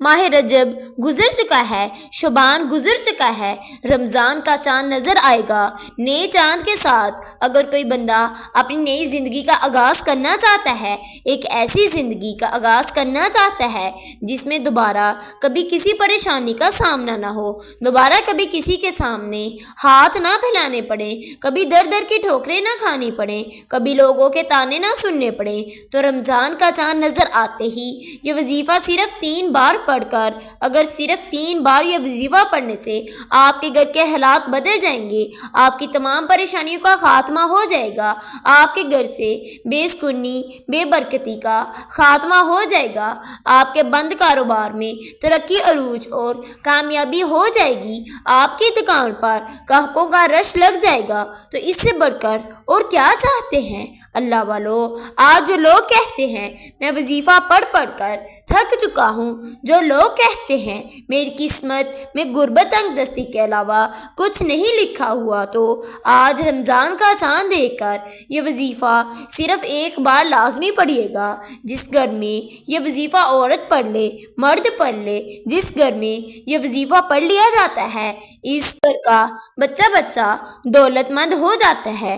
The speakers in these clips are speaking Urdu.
ماہ رجب گزر چکا ہے، شعبان گزر چکا ہے، رمضان کا چاند نظر آئے گا۔ نئے چاند کے ساتھ اگر کوئی بندہ اپنی نئی زندگی کا آغاز کرنا چاہتا ہے، ایک ایسی زندگی کا آغاز کرنا چاہتا ہے جس میں دوبارہ کبھی کسی پریشانی کا سامنا نہ ہو، دوبارہ کبھی کسی کے سامنے ہاتھ نہ پھیلانے پڑے، کبھی در در کی ٹھوکریں نہ کھانی پڑیں، کبھی لوگوں کے تانے نہ سننے پڑیں، تو رمضان کا چاند نظر آتے ہی یہ وظیفہ صرف 3 بار پڑھ کر، اگر صرف 3 بار یہ وظیفہ پڑھنے سے آپ کے گھر کے حالات بدل جائیں گے، آپ کی تمام پریشانیوں کا خاتمہ ہو جائے گا، آپ کے گھر سے بے سکونی، بے برکتی کا خاتمہ ہو جائے گا، آپ کے بند کاروبار میں ترقی عروج اور کامیابی ہو جائے گی، آپ کی دکان پر گاہکوں کا رش لگ جائے گا، تو اس سے بڑھ کر اور کیا چاہتے ہیں؟ اللہ والو، آج جو لوگ کہتے ہیں میں وظیفہ پڑھ پڑھ کر تھک چکا ہوں، جو لوگ کہتے ہیں میری قسمت میں غربت تنگ دستی کے علاوہ کچھ نہیں لکھا ہوا، تو آج رمضان کا چاند دیکھ کر یہ وظیفہ صرف 1 بار لازمی پڑھیے گا۔ جس گھر میں یہ وظیفہ عورت پڑھ لے، مرد پڑھ لے، جس گھر میں یہ وظیفہ پڑھ لیا جاتا ہے، اس گھر کا بچہ دولت مند ہو جاتا ہے۔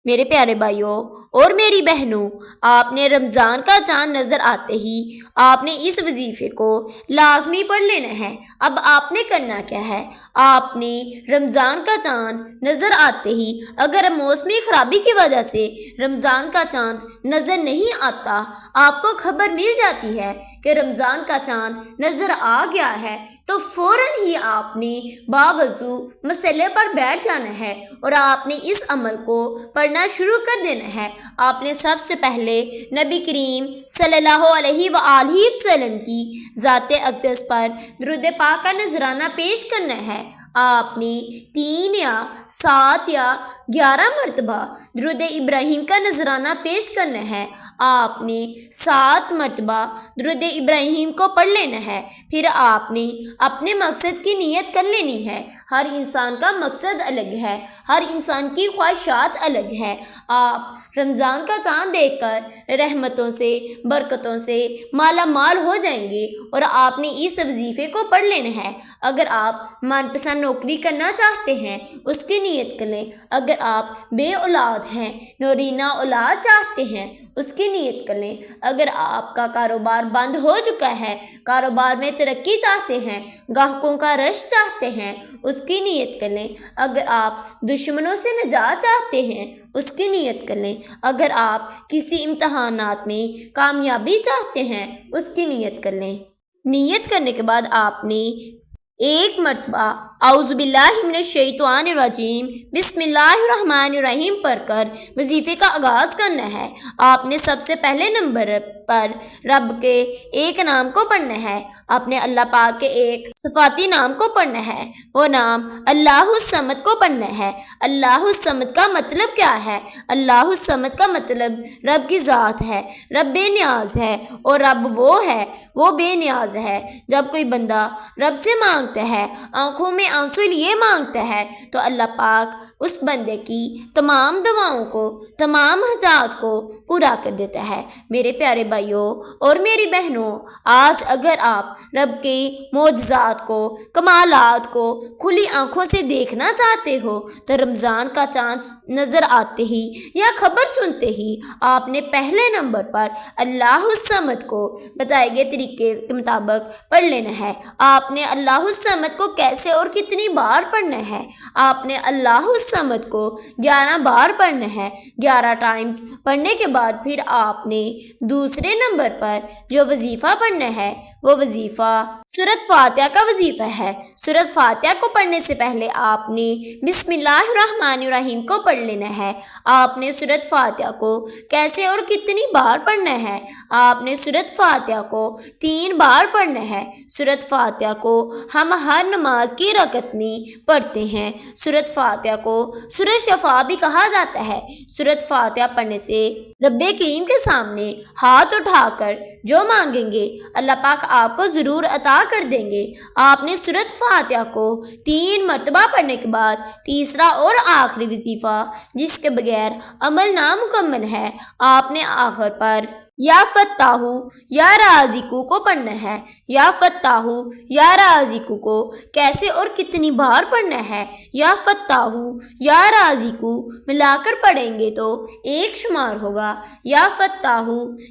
میرے پیارے بھائیوں اور میری بہنوں، آپ نے رمضان کا چاند نظر آتے ہی آپ نے اس وظیفے کو لازمی پڑھ لینا ہے۔ اب آپ نے کرنا کیا ہے؟ آپ نے رمضان کا چاند نظر آتے ہی، اگر موسمی خرابی کی وجہ سے رمضان کا چاند نظر نہیں آتا، آپ کو خبر مل جاتی ہے کہ رمضان کا چاند نظر آ گیا ہے، تو فوراً ہی آپ نے باوضو مسئلے پر بیٹھ جانا ہے اور آپ نے اس عمل کو پڑھنا شروع کر دینا ہے۔ آپ نے سب سے پہلے نبی کریم صلی اللہ علیہ وآلہ وسلم کی ذات اقدس پر درود پاک کا نذرانہ پیش کرنا ہے۔ آپ نے 3 یا 7 یا 11 مرتبہ درود ابراہیم کا نذرانہ پیش کرنا ہے۔ آپ نے 7 مرتبہ درود ابراہیم کو پڑھ لینا ہے۔ پھر آپ نے اپنے مقصد کی نیت کر لینی ہے۔ ہر انسان کا مقصد الگ ہے، ہر انسان کی خواہشات الگ ہے۔ آپ رمضان کا چاند دیکھ کر رحمتوں سے، برکتوں سے مالا مال ہو جائیں گے، اور آپ نے اس وظیفے کو پڑھ لینا ہے۔ اگر آپ من پسند نوکری کرنا چاہتے ہیں، اس کی نیت کر لیں۔ اگر آپ بے اولاد ہیں، نورینہ اولاد چاہتے ہیں، اس کی نیت کر لیں۔ اگر آپ کا کاروبار بند ہو چکا ہے، کاروبار میں ترقی چاہتے ہیں، گاہکوں کا رش چاہتے ہیں، اس کی نیت کر لیں۔ اگر آپ دشمنوں سے نجات چاہتے ہیں، اس کی نیت کر لیں۔ اگر آپ کسی امتحانات میں کامیابی چاہتے ہیں، اس کی نیت کر لیں۔ نیت کرنے کے بعد آپ نے 1 مرتبہ اعوذ باللہ من الشیطان الرجیم بسم اللہ الرحمن الرحیم پڑھ کر وظیفے کا آغاز کرنا ہے۔ آپ نے سب سے پہلے نمبر پر رب کے ایک نام کو پڑھنا ہے، اپنے اللہ پاک کے ایک صفاتی نام کو پڑھنا ہے۔ وہ نام اللہ الصمد کو پڑھنا ہے۔ اللہ الصمد کا مطلب کیا ہے؟ اللہ الصمد کا مطلب رب کی ذات ہے، رب بے نیاز ہے، اور رب وہ ہے، وہ بے نیاز ہے۔ جب کوئی بندہ رب سے مانگتا ہے، آنکھوں میں آنسو لیے مانگتا ہے، تو اللہ پاک اس بندے کی تمام دعاؤں کو، تمام حاجات کو پورا کر دیتا ہے۔ میرے پیارے بھائیوں اور میری بہنوں، آج اگر آپ رب کے معجزات کو، کمالات کو کھلی آنکھوں سے دیکھنا چاہتے ہو، تو رمضان کا چاند نظر آتے ہی یا خبر سنتے ہی آپ نے پہلے نمبر پر اللہ الصمد کو بتائے گئے طریقے کے مطابق پڑھ لینا ہے۔ آپ نے اللہ الصمد کو کیسے اور کتنی بار پڑھنا ہے؟ آپ نے اللہ الصمد کو 11 بار پڑھنا ہے۔ 11 ٹائمز پڑھنے کے بعد پھر آپ نے دوسرے نمبر پر جو وظیفہ پڑھنا ہے، وہ وظیفہ سورۃ فاتحہ کا وظیفہ ہے۔ سورۃ فاتحہ کو پڑھنے سے پہلے آپ نے بسم اللہ الرحمن الرحیم کو پڑھ لینا ہے۔ آپ نے سورۃ فاتحہ کو کیسے اور کتنی بار پڑھنا ہے؟ آپ نے سورۃ فاتحہ کو 3 بار پڑھنا ہے۔ سورۃ فاتحہ کو ہم ہر نماز کی رکعت میں پڑھتے ہیں۔ سورۃ فاتحہ کو سورۃ شفا بھی کہا جاتا ہے۔ سورۃ فاتحہ پڑھنے سے رب کریم کے سامنے ہاتھ اٹھا کر جو مانگیں گے، اللہ پاک آپ کو ضرور عطا کر دیں گے۔ آپ نے سورۃ فاتحہ کو 3 مرتبہ پڑھنے کے بعد تیسرا اور آخری وظیفہ، جس کے بغیر عمل نامکمل ہے، آپ نے آخر پر یا فتاح یا رازقو کو پڑھنا ہے، یا فتاح یا رازقو کو کیسے اور کتنی بار پڑھنا ہے، یا فتاح یا رازقو ملا کر پڑھیں گے تو ایک شمار ہوگا، یا فتاح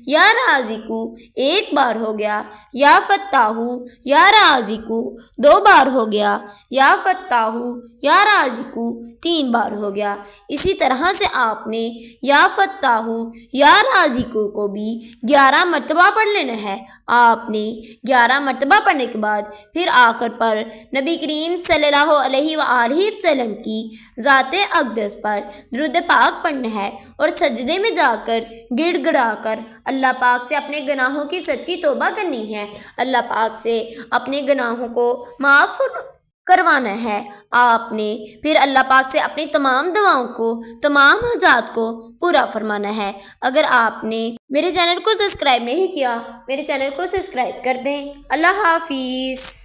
یا رازقو ایک بار ہو گیا، یا فتاح یا رازقو دو بار ہو گیا، یا فتاح یا رازقو تین بار ہو گیا۔ اسی طرح سے آپ نے یا فتاح یا رازقو کو بھی 11 مرتبہ پڑھ لینا ہے۔ آپ نے 11 مرتبہ پڑھنے کے بعد پھر آخر پر نبی کریم صلی اللہ علیہ وآلہ وسلم کی ذات اقدس پر درود پاک پڑھنا ہے اور سجدے میں جا کر گڑ گڑا کر اللہ پاک سے اپنے گناہوں کی سچی توبہ کرنی ہے، اللہ پاک سے اپنے گناہوں کو معاف کروانا ہے۔ آپ نے پھر اللہ پاک سے اپنی تمام دعاؤں کو، تمام حاجات کو پورا فرمانا ہے۔ اگر آپ نے میرے چینل کو سبسکرائب نہیں کیا، میرے چینل کو سبسکرائب کر دیں۔ اللہ حافظ۔